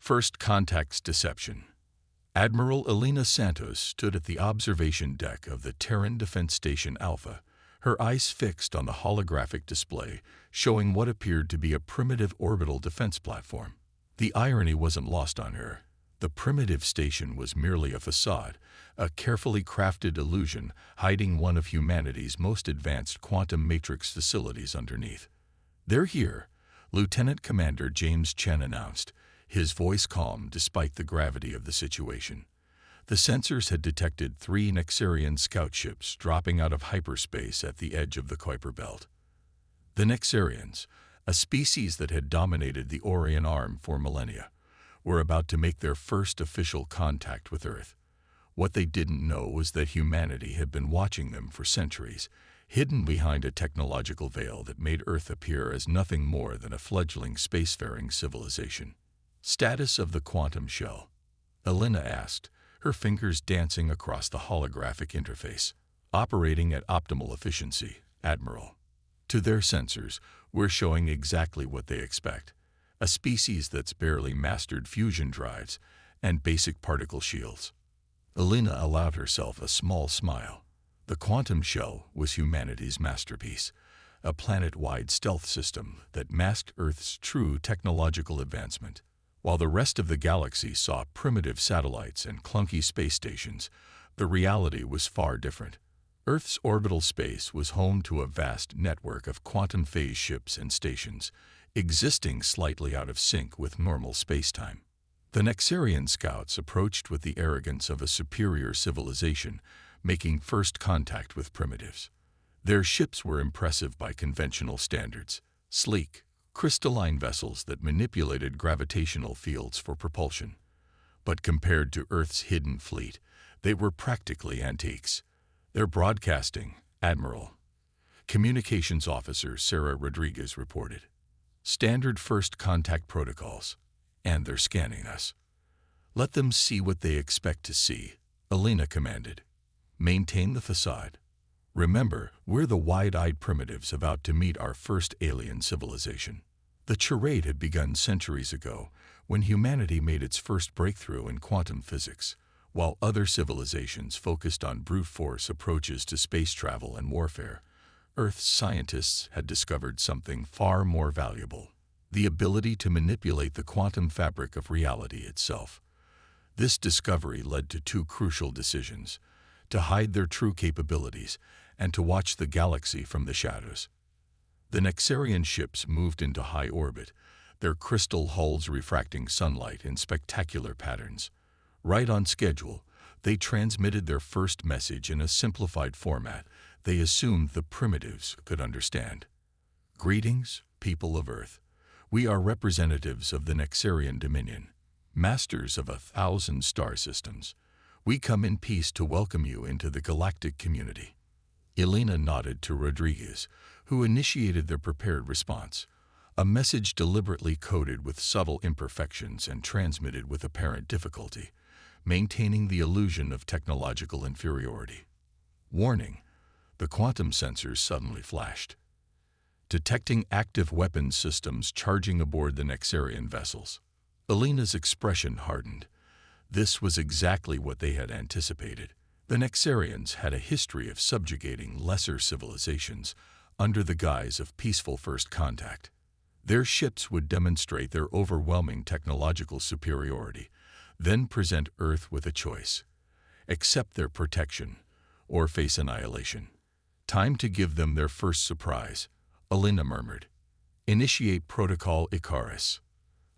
First Contact's Deception. Admiral Elena Santos stood at the observation deck of the Terran Defense Station Alpha, her eyes fixed on the holographic display showing what appeared to be a primitive orbital defense platform. The irony wasn't lost on her. The primitive station was merely a facade, a carefully crafted illusion hiding one of humanity's most advanced quantum matrix facilities underneath. "They're here," Lieutenant Commander James Chen announced, his voice calm despite the gravity of the situation. The sensors had detected 3 Nexarian scout ships dropping out of hyperspace at the edge of the Kuiper Belt. The Nexarians, a species that had dominated the Orion Arm for millennia, were about to make their first official contact with Earth. What they didn't know was that humanity had been watching them for centuries, hidden behind a technological veil that made Earth appear as nothing more than a fledgling spacefaring civilization. "Status of the quantum shell?" Elena asked, her fingers dancing across the holographic interface. "Operating at optimal efficiency, Admiral. To their sensors, we're showing exactly what they expect. A species that's barely mastered fusion drives and basic particle shields." Elena allowed herself a small smile. The quantum shell was humanity's masterpiece, a planet-wide stealth system that masked Earth's true technological advancement. While the rest of the galaxy saw primitive satellites and clunky space stations, the reality was far different. Earth's orbital space was home to a vast network of quantum phase ships and stations, existing slightly out of sync with normal spacetime. The Nexarian scouts approached with the arrogance of a superior civilization, making first contact with primitives. Their ships were impressive by conventional standards, sleek, crystalline vessels that manipulated gravitational fields for propulsion. But compared to Earth's hidden fleet, they were practically antiques. "They're broadcasting, Admiral," Communications Officer Sarah Rodriguez reported. "Standard first contact protocols, and they're scanning us." "Let them see what they expect to see," Elena commanded. "Maintain the facade. Remember, we're the wide-eyed primitives about to meet our first alien civilization." The charade had begun centuries ago, when humanity made its first breakthrough in quantum physics, while other civilizations focused on brute force approaches to space travel and warfare. Earth's scientists had discovered something far more valuable: the ability to manipulate the quantum fabric of reality itself. This discovery led to 2 crucial decisions: to hide their true capabilities and to watch the galaxy from the shadows. The Nexarian ships moved into high orbit, their crystal hulls refracting sunlight in spectacular patterns. Right on schedule, they transmitted their first message in a simplified format they assumed the primitives could understand. "Greetings, people of Earth. We are representatives of the Nexarian Dominion, masters of 1,000 star systems. We come in peace to welcome you into the galactic community." Elena nodded to Rodriguez, who initiated their prepared response, a message deliberately coded with subtle imperfections and transmitted with apparent difficulty, maintaining the illusion of technological inferiority. "Warning," the quantum sensors suddenly flashed, detecting active weapons systems charging aboard the Nexarian vessels. Elena's expression hardened. This was exactly what they had anticipated. The Nexarians had a history of subjugating lesser civilizations under the guise of peaceful first contact. Their ships would demonstrate their overwhelming technological superiority, then present Earth with a choice: accept their protection or face annihilation. "Time to give them their first surprise," Elena murmured. "Initiate Protocol Icarus."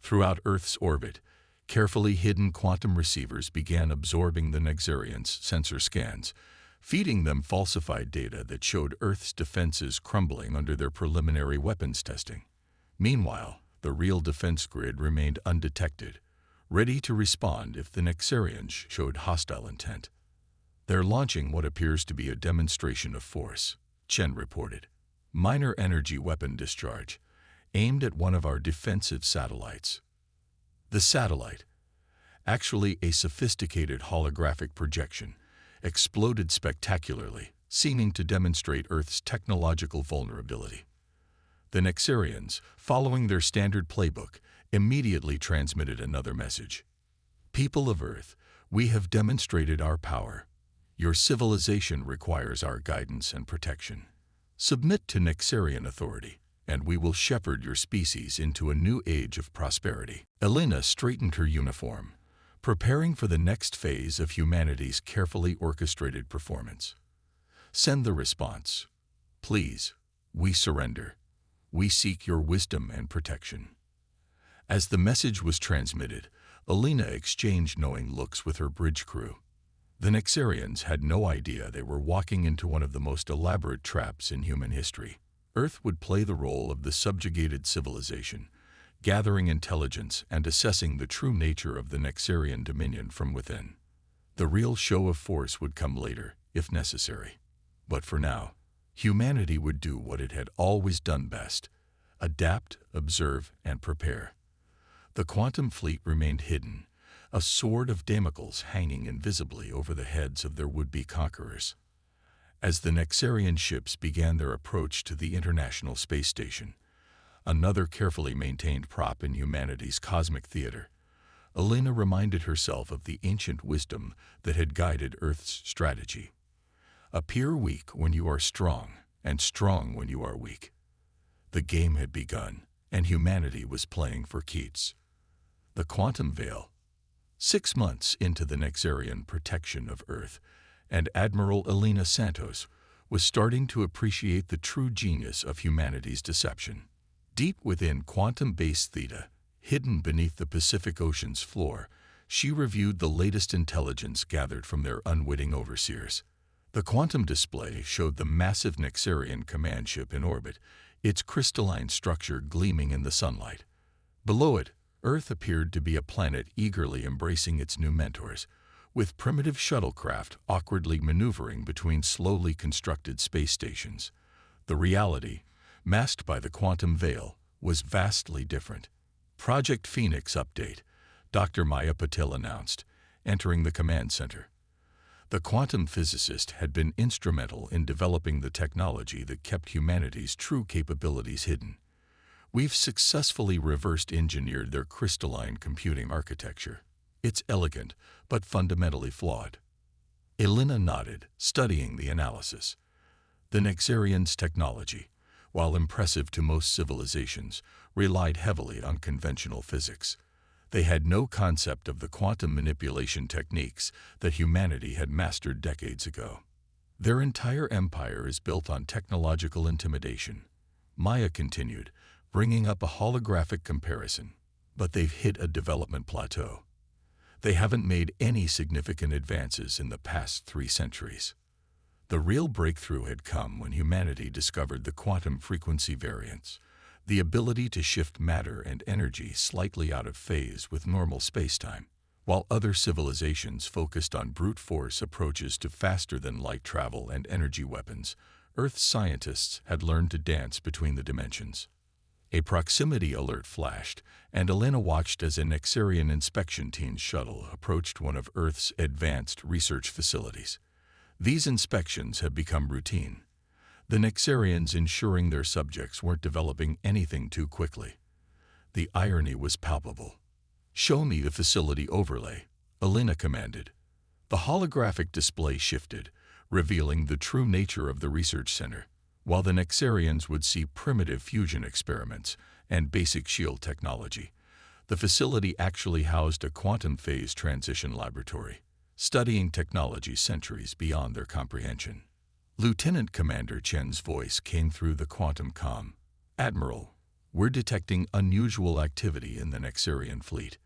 Throughout Earth's orbit, carefully hidden quantum receivers began absorbing the Nexarians' sensor scans, feeding them falsified data that showed Earth's defenses crumbling under their preliminary weapons testing. Meanwhile, the real defense grid remained undetected, ready to respond if the Nexarians showed hostile intent. "They're launching what appears to be a demonstration of force," Chen reported. "Minor energy weapon discharge, aimed at one of our defensive satellites." The satellite, actually a sophisticated holographic projection, exploded spectacularly, seeming to demonstrate Earth's technological vulnerability. The Nexarians, following their standard playbook, immediately transmitted another message. People of Earth, we have demonstrated our power. Your civilization requires our guidance and protection. Submit to Nexarian authority, and we will shepherd your species into a new age of prosperity. Elena straightened her uniform, preparing for the next phase of humanity's carefully orchestrated performance. Send the response. Please, we surrender. We seek your wisdom and protection. As the message was transmitted, Elena exchanged knowing looks with her bridge crew. The Nexarians had no idea they were walking into one of the most elaborate traps in human history. Earth would play the role of the subjugated civilization, gathering intelligence and assessing the true nature of the Nexarian dominion from within. The real show of force would come later, if necessary. But for now, humanity would do what it had always done best: adapt, observe, and prepare. The quantum fleet remained hidden, a sword of Damocles hanging invisibly over the heads of their would-be conquerors. As the Nexarian ships began their approach to the International Space Station, another carefully maintained prop in humanity's cosmic theater, Elena reminded herself of the ancient wisdom that had guided Earth's strategy. Appear weak when you are strong, and strong when you are weak. The game had begun, and humanity was playing for keeps. The quantum veil. 6 months into the Nexarian protection of Earth, and Admiral Elena Santos was starting to appreciate the true genius of humanity's deception. Deep within quantum base theta, hidden beneath the Pacific Ocean's floor, she reviewed the latest intelligence gathered from their unwitting overseers. The quantum display showed the massive Nexarian command ship in orbit, its crystalline structure gleaming in the sunlight. Below it, Earth appeared to be a planet eagerly embracing its new mentors, with primitive shuttlecraft awkwardly maneuvering between slowly constructed space stations. The reality, masked by the quantum veil, was vastly different. Project Phoenix update, Dr. Maya Patil announced, entering the command center. The quantum physicist had been instrumental in developing the technology that kept humanity's true capabilities hidden. We've successfully reverse-engineered their crystalline computing architecture. It's elegant, but fundamentally flawed. Elena nodded, studying the analysis. The Nexarians' technology, while impressive to most civilizations, relied heavily on conventional physics. They had no concept of the quantum manipulation techniques that humanity had mastered decades ago. Their entire empire is built on technological intimidation. Maya continued, bringing up a holographic comparison. But they've hit a development plateau. They haven't made any significant advances in the past 3 centuries. The real breakthrough had come when humanity discovered the quantum frequency variance, the ability to shift matter and energy slightly out of phase with normal spacetime. While other civilizations focused on brute force approaches to faster-than-light travel and energy weapons, Earth's scientists had learned to dance between the dimensions. A proximity alert flashed, and Elena watched as a Nexarian inspection team's shuttle approached one of Earth's advanced research facilities. These inspections have become routine, the Nexarians ensuring their subjects weren't developing anything too quickly. The irony was palpable. "Show me the facility overlay," Elena commanded. The holographic display shifted, revealing the true nature of the research center. While the Nexarians would see primitive fusion experiments and basic shield technology, the facility actually housed a quantum phase transition laboratory, studying technology centuries beyond their comprehension. Lieutenant Commander Chen's voice came through the quantum comm. "Admiral, we're detecting unusual activity in the Nexarian fleet.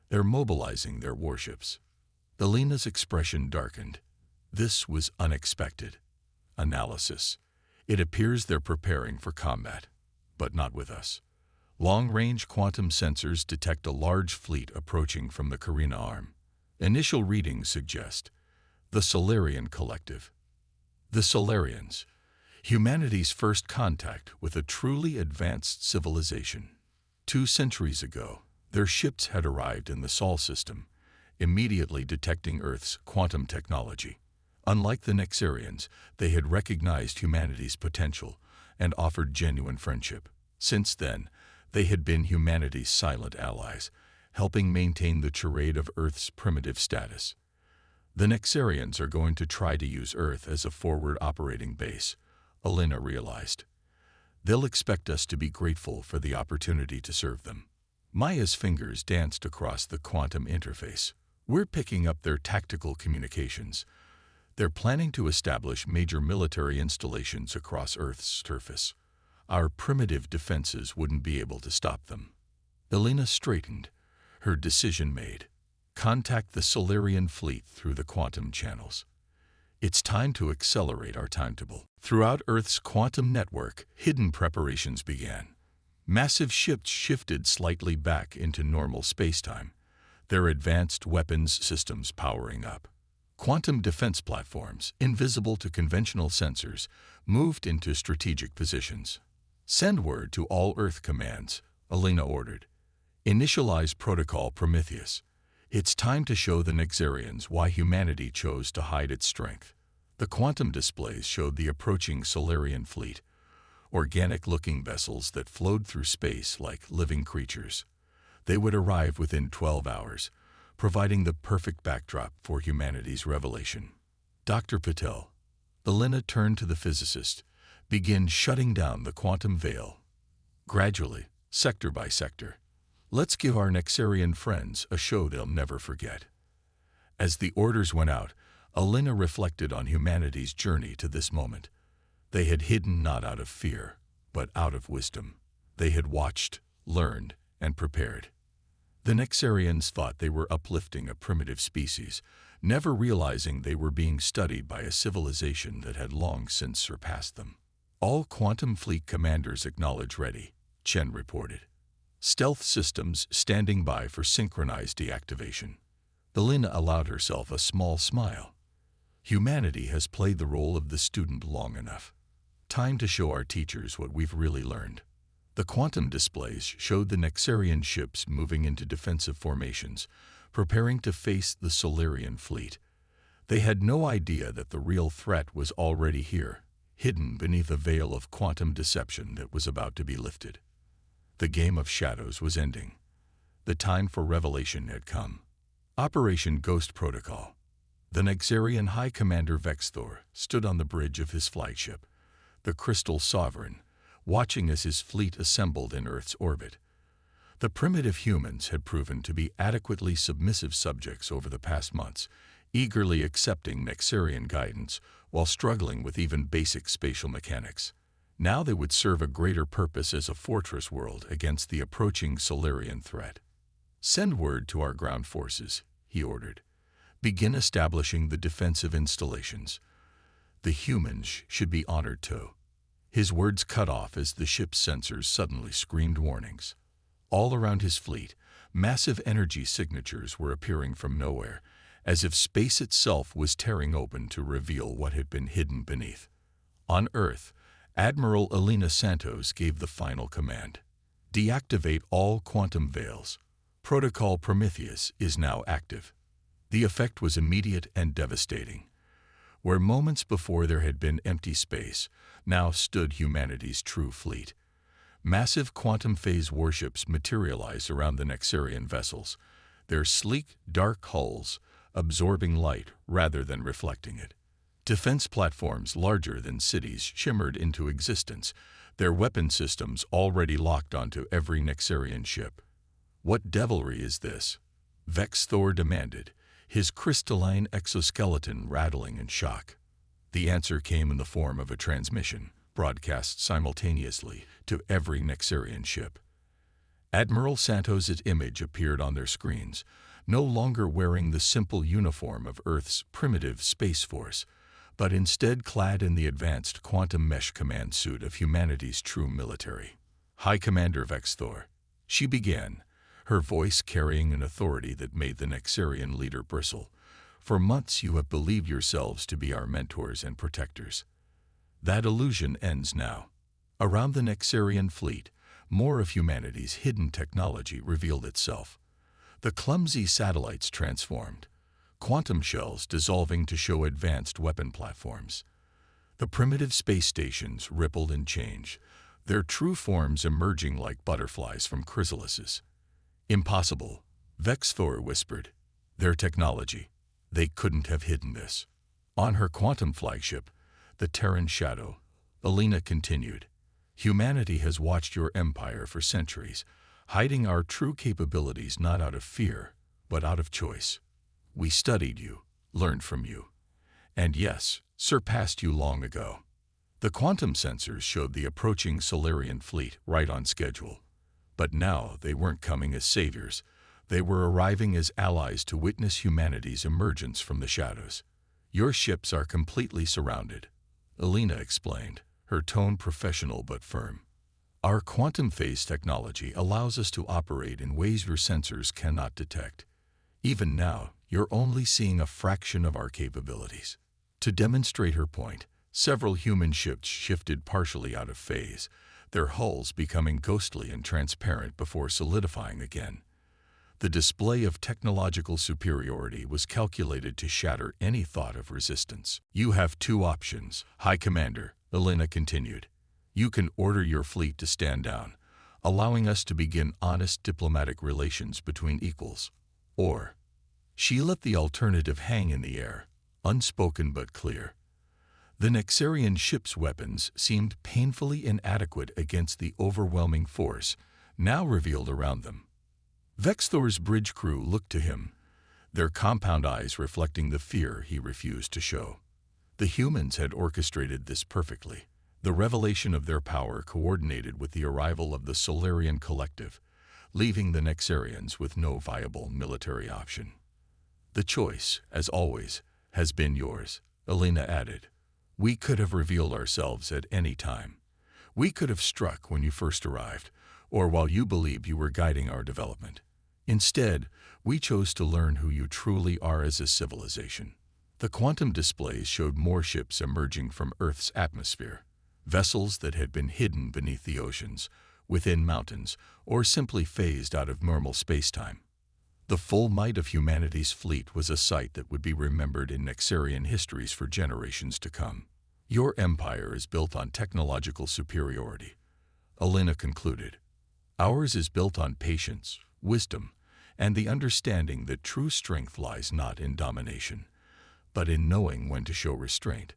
They're mobilizing their warships." Elena's expression darkened. This was unexpected. Analysis. It appears they're preparing for combat, but not with us. Long-range quantum sensors detect a large fleet approaching from the Carina Arm. Initial readings suggest the Solarian Collective. The Solarians, humanity's first contact with a truly advanced civilization. 2 centuries ago, their ships had arrived in the Sol system, immediately detecting Earth's quantum technology. Unlike the Nexarians, they had recognized humanity's potential and offered genuine friendship. Since then, They had been humanity's silent allies, helping maintain the charade of Earth's primitive status. The Nexarians are going to try to use Earth as a forward operating base, Alina realized. They'll expect us to be grateful for the opportunity to serve them. Maya's fingers danced across the quantum interface. We're picking up their tactical communications. They're planning to establish major military installations across Earth's surface. Our primitive defenses wouldn't be able to stop them. Alina straightened, her decision made. Contact the Solarian fleet through the quantum channels. It's time to accelerate our timetable. Throughout Earth's quantum network, hidden preparations began. Massive ships shifted slightly back into normal spacetime, their advanced weapons systems powering up. Quantum defense platforms, invisible to conventional sensors, moved into strategic positions. Send word to all Earth commands, Alina ordered. Initialize Protocol Prometheus. It's time to show the Nexarians why humanity chose to hide its strength. The quantum displays showed the approaching Solarian fleet, organic-looking vessels that flowed through space like living creatures. They would arrive within 12 hours, providing the perfect backdrop for humanity's revelation. Dr. Patel, Alina turned to the physicist, begin shutting down the quantum veil. Gradually, sector by sector. Let's give our Nexarian friends a show they'll never forget. As the orders went out, Alina reflected on humanity's journey to this moment. They had hidden not out of fear, but out of wisdom. They had watched, learned, and prepared. The Nexarians thought they were uplifting a primitive species, never realizing they were being studied by a civilization that had long since surpassed them. All quantum fleet commanders acknowledge ready, Chen reported. Stealth systems standing by for synchronized deactivation. Alina allowed herself a small smile. Humanity has played the role of the student long enough. Time to show our teachers what we've really learned. The quantum displays showed the Nexarian ships moving into defensive formations, preparing to face the Solarian fleet. They had no idea that the real threat was already here, hidden beneath a veil of quantum deception that was about to be lifted. The game of shadows was ending. The time for revelation had come. Operation Ghost Protocol. The Nexarian High Commander Vexthor stood on the bridge of his flagship, the Crystal Sovereign, watching as his fleet assembled in Earth's orbit. The primitive humans had proven to be adequately submissive subjects over the past months, eagerly accepting Nexarian guidance while struggling with even basic spatial mechanics. Now they would serve a greater purpose as a fortress world against the approaching Solarian threat. Send word to our ground forces, he ordered. Begin establishing the defensive installations. The humans should be honored too. His words cut off as the ship's sensors suddenly screamed warnings. All around his fleet, massive energy signatures were appearing from nowhere, as if space itself was tearing open to reveal what had been hidden beneath. On Earth, Admiral Alina Santos gave the final command. Deactivate all quantum veils. Protocol Prometheus is now active. The effect was immediate and devastating. Where moments before there had been empty space, now stood humanity's true fleet. Massive quantum phase warships materialized around the Nexarian vessels, their sleek, dark hulls absorbing light rather than reflecting it. Defense platforms larger than cities shimmered into existence, their weapon systems already locked onto every Nexarian ship. What devilry is this? Vexthor demanded, his crystalline exoskeleton rattling in shock. The answer came in the form of a transmission, broadcast simultaneously to every Nexarian ship. Admiral Santos's image appeared on their screens, no longer wearing the simple uniform of Earth's primitive space force, but instead clad in the advanced quantum mesh command suit of humanity's true military. High Commander Vexthor, she began, her voice carrying an authority that made the Nexarian leader bristle. For months you have believed yourselves to be our mentors and protectors. That illusion ends now. Around the Nexarian fleet, more of humanity's hidden technology revealed itself. The clumsy satellites transformed, quantum shells dissolving to show advanced weapon platforms. The primitive space stations rippled and changed, their true forms emerging like butterflies from chrysalises. Impossible, Vexthor whispered. Their technology. They couldn't have hidden this. On her quantum flagship, the Terran Shadow, Alina continued. Humanity has watched your empire for centuries, hiding our true capabilities not out of fear, but out of choice. We studied you, learned from you, and yes, surpassed you long ago. The quantum sensors showed the approaching Solarian fleet right on schedule. But now they weren't coming as saviors. They were arriving as allies to witness humanity's emergence from the shadows. Your ships are completely surrounded, Alina explained, her tone professional but firm. Our quantum phase technology allows us to operate in ways your sensors cannot detect. Even now, you're only seeing a fraction of our capabilities. To demonstrate her point, several human ships shifted partially out of phase, their hulls becoming ghostly and transparent before solidifying again. The display of technological superiority was calculated to shatter any thought of resistance. You have two options, High Commander, Alina continued. You can order your fleet to stand down, allowing us to begin honest diplomatic relations between equals. Or, she let the alternative hang in the air, unspoken but clear. The Nexarian ship's weapons seemed painfully inadequate against the overwhelming force now revealed around them. Vexthor's bridge crew looked to him, their compound eyes reflecting the fear he refused to show. The humans had orchestrated this perfectly, the revelation of their power coordinated with the arrival of the Solarian collective, leaving the Nexarians with no viable military option. The choice, as always, has been yours, Alina added. We could have revealed ourselves at any time. We could have struck when you first arrived, or while you believed you were guiding our development. Instead, we chose to learn who you truly are as a civilization. The quantum displays showed more ships emerging from Earth's atmosphere, vessels that had been hidden beneath the oceans, within mountains, or simply phased out of normal spacetime. The full might of humanity's fleet was a sight that would be remembered in Nexarian histories for generations to come. Your empire is built on technological superiority, Alina concluded. Ours is built on patience, wisdom, and the understanding that true strength lies not in domination, but in knowing when to show restraint.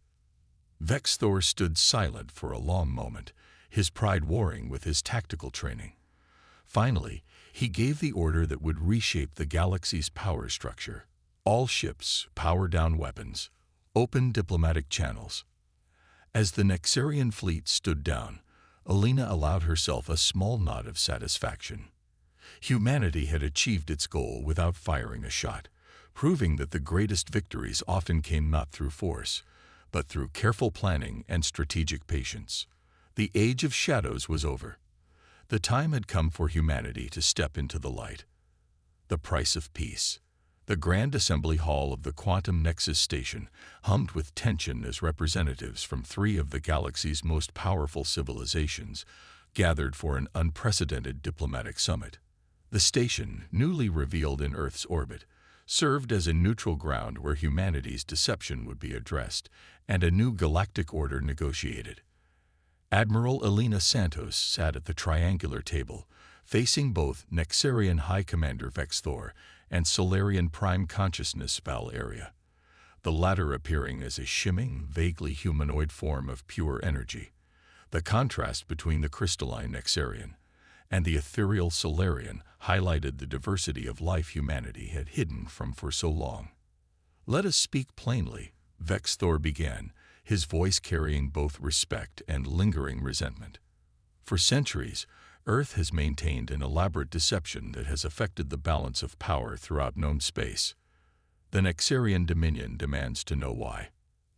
Vexthor stood silent for a long moment, his pride warring with his tactical training. Finally, he gave the order that would reshape the galaxy's power structure. All ships, power down weapons, open diplomatic channels. As the Nexarian fleet stood down, Alina allowed herself a small nod of satisfaction. Humanity had achieved its goal without firing a shot, proving that the greatest victories often came not through force, but through careful planning and strategic patience. The age of shadows was over. The time had come for humanity to step into the light. The price of peace. The Grand Assembly Hall of the Quantum Nexus Station hummed with tension as representatives from three of the galaxy's most powerful civilizations gathered for an unprecedented diplomatic summit. The station, newly revealed in Earth's orbit, served as a neutral ground where humanity's deception would be addressed and a new galactic order negotiated. Admiral Alina Santos sat at the triangular table, facing both Nexarian High Commander Vexthor and Solarian Prime Consciousness Valeria, the latter appearing as a shimming, vaguely humanoid form of pure energy. The contrast between the crystalline Nexarian and the ethereal Solarian highlighted the diversity of life humanity had hidden from for so long. Let us speak plainly, Vexthor began, his voice carrying both respect and lingering resentment. For centuries, Earth has maintained an elaborate deception that has affected the balance of power throughout known space. The Nexarian Dominion demands to know why.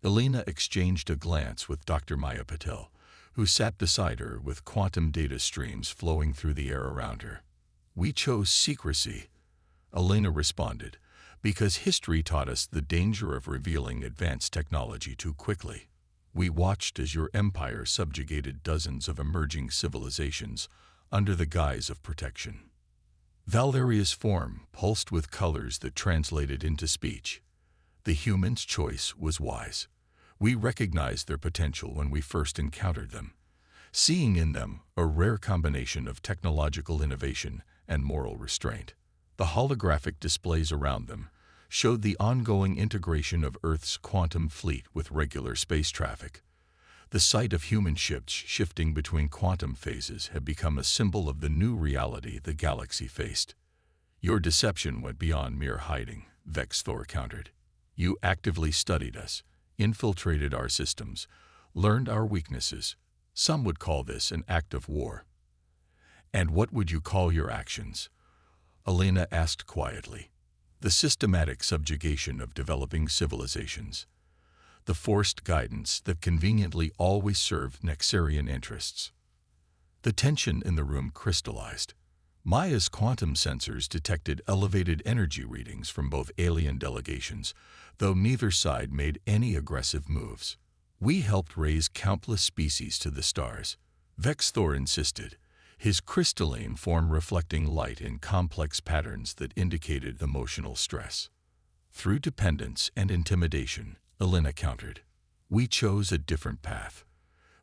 Alina exchanged a glance with Dr. Maya Patel, who sat beside her with quantum data streams flowing through the air around her. We chose secrecy, Alina responded, because history taught us the danger of revealing advanced technology too quickly. We watched as your empire subjugated dozens of emerging civilizations under the guise of protection. Valeria's form pulsed with colors that translated into speech. The human's choice was wise. We recognized their potential when we first encountered them. seeing in them a rare combination of technological innovation and moral restraint. The holographic displays around them showed the ongoing integration of Earth's quantum fleet with regular space traffic. The sight of human ships shifting between quantum phases had become a symbol of the new reality the galaxy faced. Your deception went beyond mere hiding, Vexthor countered. You actively studied us, infiltrated our systems, learned our weaknesses. Some would call this an act of war. And what would you call your actions? Elena asked quietly. The systematic subjugation of developing civilizations. The forced guidance that conveniently always served Nexarian interests. The tension in the room crystallized. Maya's quantum sensors detected elevated energy readings from both alien delegations, though neither side made any aggressive moves. We helped raise countless species to the stars, Vexthor insisted, his crystalline form reflecting light in complex patterns that indicated emotional stress. Through dependence and intimidation, Elena countered. We chose a different path.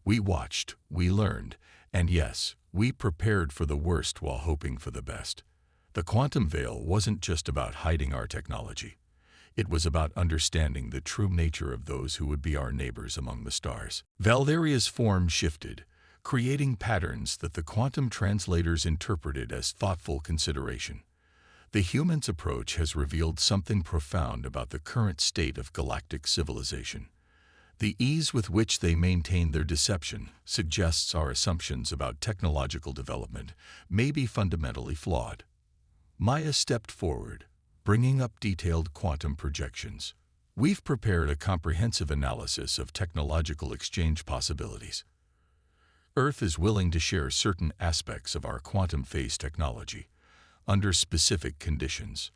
We watched, we learned, and yes, we prepared for the worst while hoping for the best. The quantum veil wasn't just about hiding our technology. It was about understanding the true nature of those who would be our neighbors among the stars. Valdaria's form shifted, creating patterns that the quantum translators interpreted as thoughtful consideration. The human's approach has revealed something profound about the current state of galactic civilization. The ease with which they maintain their deception suggests our assumptions about technological development may be fundamentally flawed. Maya stepped forward, bringing up detailed quantum projections. We've prepared a comprehensive analysis of technological exchange possibilities. Earth is willing to share certain aspects of our quantum phase technology, under specific conditions.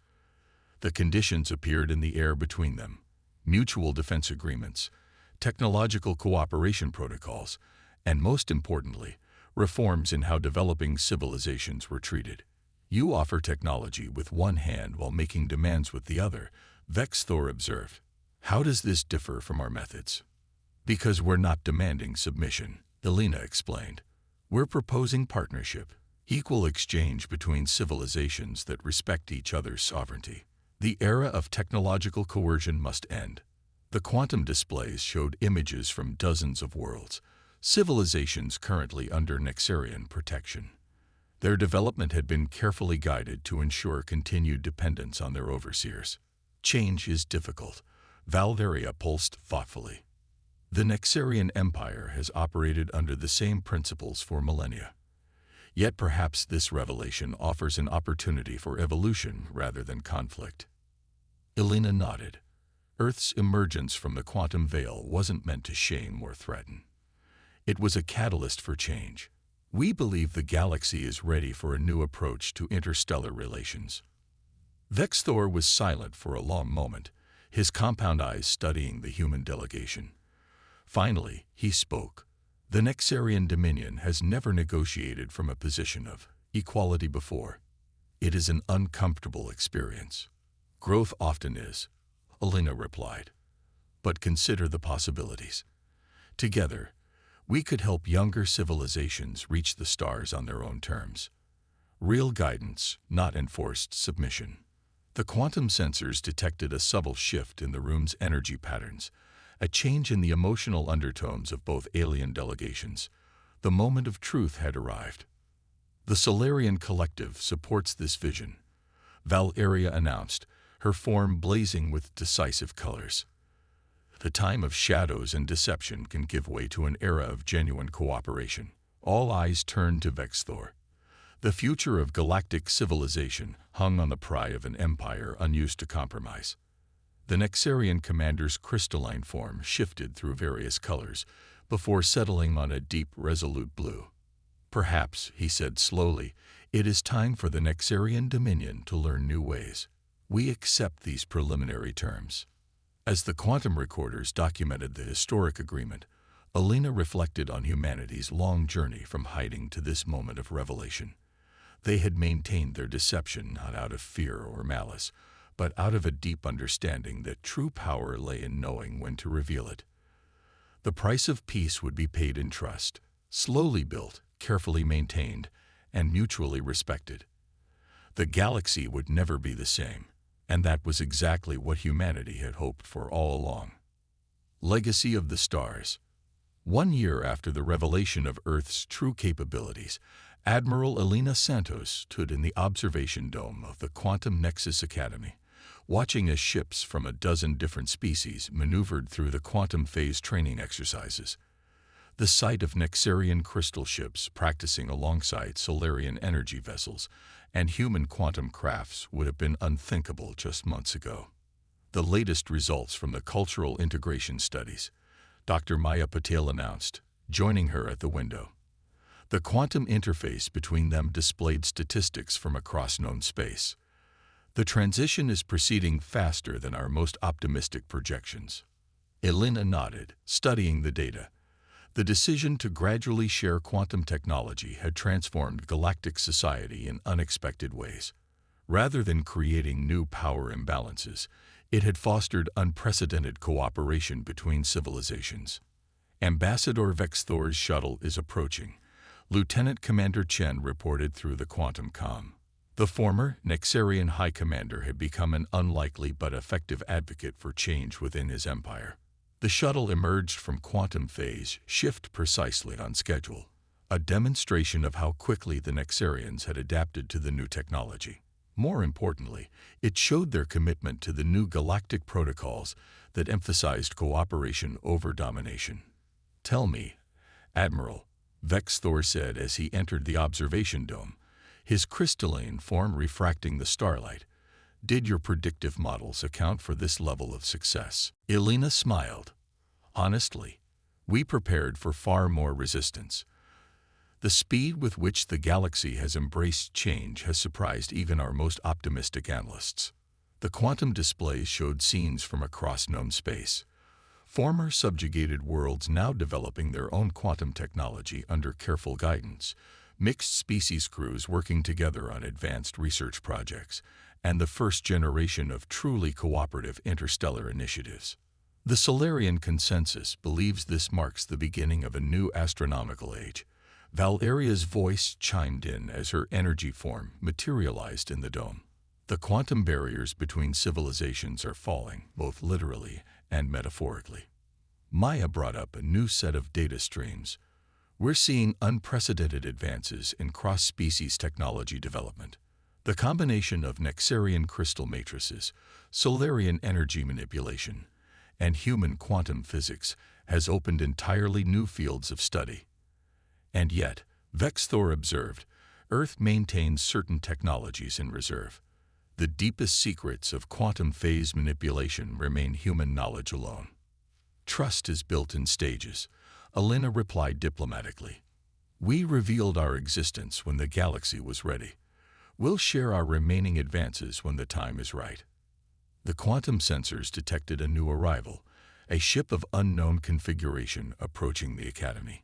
The conditions appeared in the air between them: mutual defense agreements, technological cooperation protocols, and most importantly, reforms in how developing civilizations were treated. You offer technology with one hand while making demands with the other, Vexthor observed. How does this differ from our methods? Because we're not demanding submission, Elena explained. We're proposing partnership, equal exchange between civilizations that respect each other's sovereignty. The era of technological coercion must end. The quantum displays showed images from dozens of worlds, civilizations currently under Nexarian protection. Their development had been carefully guided to ensure continued dependence on their overseers. Change is difficult, Valdaria pulsed thoughtfully. The Nexarian Empire has operated under the same principles for millennia. Yet perhaps this revelation offers an opportunity for evolution rather than conflict. Elena nodded. Earth's emergence from the quantum veil wasn't meant to shame or threaten. It was a catalyst for change. We believe the galaxy is ready for a new approach to interstellar relations. Vexthor was silent for a long moment, his compound eyes studying the human delegation. Finally, he spoke. The Nexarian Dominion has never negotiated from a position of equality before. It is an uncomfortable experience. Growth often is, Elena replied. But consider the possibilities. Together, we could help younger civilizations reach the stars on their own terms. Real guidance, not enforced submission. The quantum sensors detected a subtle shift in the room's energy patterns, a change in the emotional undertones of both alien delegations. The moment of truth had arrived. The Solarian Collective supports this vision, Valeria announced, her form blazing with decisive colors. The time of shadows and deception can give way to an era of genuine cooperation. All eyes turned to Vexthor. The future of galactic civilization hung on the pry of an empire unused to compromise. The Nexarian commander's crystalline form shifted through various colors before settling on a deep, resolute blue. Perhaps, he said slowly, it is time for the Nexarian Dominion to learn new ways. We accept these preliminary terms. As the quantum recorders documented the historic agreement, Elena reflected on humanity's long journey from hiding to this moment of revelation. They had maintained their deception not out of fear or malice, but out of a deep understanding that true power lay in knowing when to reveal it. The price of peace would be paid in trust, slowly built, carefully maintained, and mutually respected. The galaxy would never be the same, and that was exactly what humanity had hoped for all along. Legacy of the Stars. 1 year after the revelation of Earth's true capabilities, Admiral Elena Santos stood in the observation dome of the Quantum Nexus Academy, watching as ships from a dozen different species maneuvered through the quantum phase training exercises. The sight of Nexarian crystal ships practicing alongside Solarian energy vessels and human quantum crafts would have been unthinkable just months ago. The latest results from the cultural integration studies, Dr. Maya Patel announced, joining her at the window. The quantum interface between them displayed statistics from across known space. The transition is proceeding faster than our most optimistic projections. Elena nodded, studying the data. The decision to gradually share quantum technology had transformed galactic society in unexpected ways. Rather than creating new power imbalances, it had fostered unprecedented cooperation between civilizations. Ambassador Vexthor's shuttle is approaching, Lieutenant Commander Chen reported through the quantum comm. The former Nexarian High Commander had become an unlikely but effective advocate for change within his empire. The shuttle emerged from quantum phase shift precisely on schedule, a demonstration of how quickly the Nexarians had adapted to the new technology. More importantly, it showed their commitment to the new galactic protocols that emphasized cooperation over domination. "Tell me, Admiral," Vexthor said as he entered the observation dome, his crystalline form refracting the starlight, "did your predictive models account for this level of success?" Elena smiled. "Honestly, we prepared for far more resistance. The speed with which the galaxy has embraced change has surprised even our most optimistic analysts." The quantum displays showed scenes from across known space. Former subjugated worlds now developing their own quantum technology under careful guidance, mixed species crews working together on advanced research projects, and the first generation of truly cooperative interstellar initiatives. The Solarian consensus believes this marks the beginning of a new astronomical age. Valeria's voice chimed in as her energy form materialized in the dome. The quantum barriers between civilizations are falling, both literally and metaphorically. Maya brought up a new set of data streams. "We're seeing unprecedented advances in cross-species technology development. The combination of Nexarian crystal matrices, Solarian energy manipulation, and human quantum physics has opened entirely new fields of study. And yet," Vexthor observed, "Earth maintains certain technologies in reserve. The deepest secrets of quantum phase manipulation remain human knowledge alone." "Trust is built in stages," Elena replied diplomatically. "We revealed our existence when the galaxy was ready. We'll share our remaining advances when the time is right." The quantum sensors detected a new arrival, a ship of unknown configuration approaching the Academy.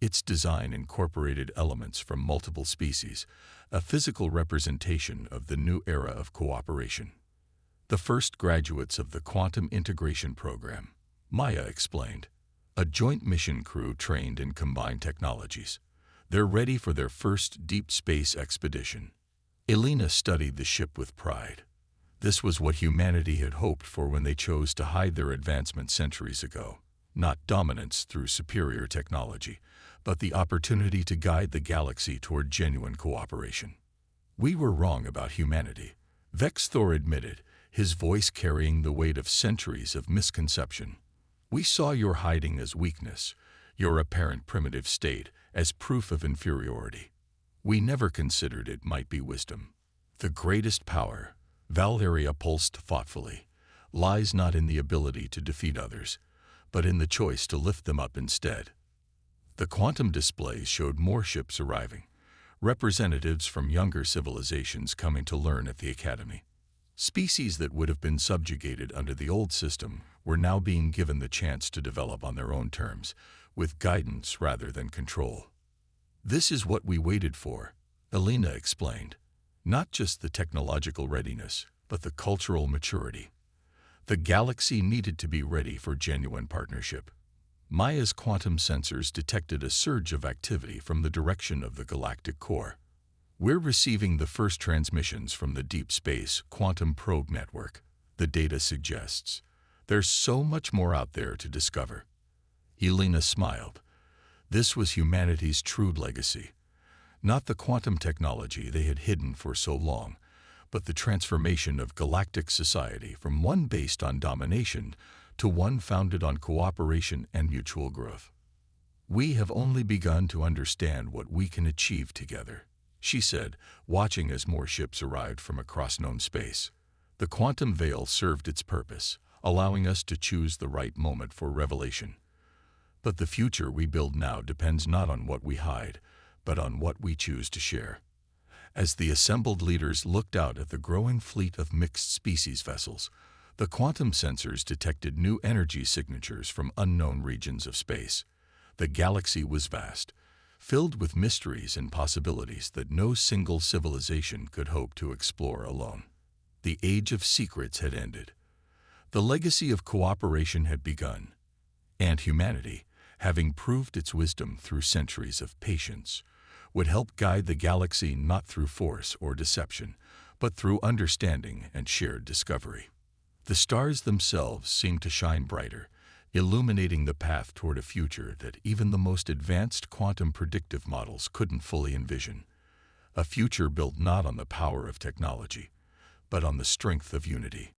Its design incorporated elements from multiple species, a physical representation of the new era of cooperation. "The first graduates of the Quantum Integration Program," Maya explained. "A joint mission crew trained in combined technologies. They're ready for their first deep space expedition." Elena studied the ship with pride. This was what humanity had hoped for when they chose to hide their advancement centuries ago. Not dominance through superior technology, but the opportunity to guide the galaxy toward genuine cooperation. "We were wrong about humanity," Vexthor admitted, his voice carrying the weight of centuries of misconception. "We saw your hiding as weakness, your apparent primitive state as proof of inferiority. We never considered it might be wisdom. The greatest power," Valeria pulsed thoughtfully, "lies not in the ability to defeat others, but in the choice to lift them up instead." The quantum displays showed more ships arriving, representatives from younger civilizations coming to learn at the Academy. Species that would have been subjugated under the old system were now being given the chance to develop on their own terms, with guidance rather than control. "This is what we waited for," Elena explained. "Not just the technological readiness, but the cultural maturity. The galaxy needed to be ready for genuine partnership." Maya's quantum sensors detected a surge of activity from the direction of the galactic core. We're receiving the first transmissions from the deep space quantum probe network, the data suggests. There's so much more out there to discover. Elena smiled. This was humanity's true legacy. Not the quantum technology they had hidden for so long, but the transformation of galactic society from one based on domination to one founded on cooperation and mutual growth. We have only begun to understand what we can achieve together, she said, watching as more ships arrived from across known space. The quantum veil served its purpose, allowing us to choose the right moment for revelation. But the future we build now depends not on what we hide, but on what we choose to share. As the assembled leaders looked out at the growing fleet of mixed-species vessels, the quantum sensors detected new energy signatures from unknown regions of space. The galaxy was vast, filled with mysteries and possibilities that no single civilization could hope to explore alone. The age of secrets had ended. The legacy of cooperation had begun, and humanity, having proved its wisdom through centuries of patience, would help guide the galaxy not through force or deception, but through understanding and shared discovery. The stars themselves seemed to shine brighter, illuminating the path toward a future that even the most advanced quantum predictive models couldn't fully envision. A future built not on the power of technology, but on the strength of unity.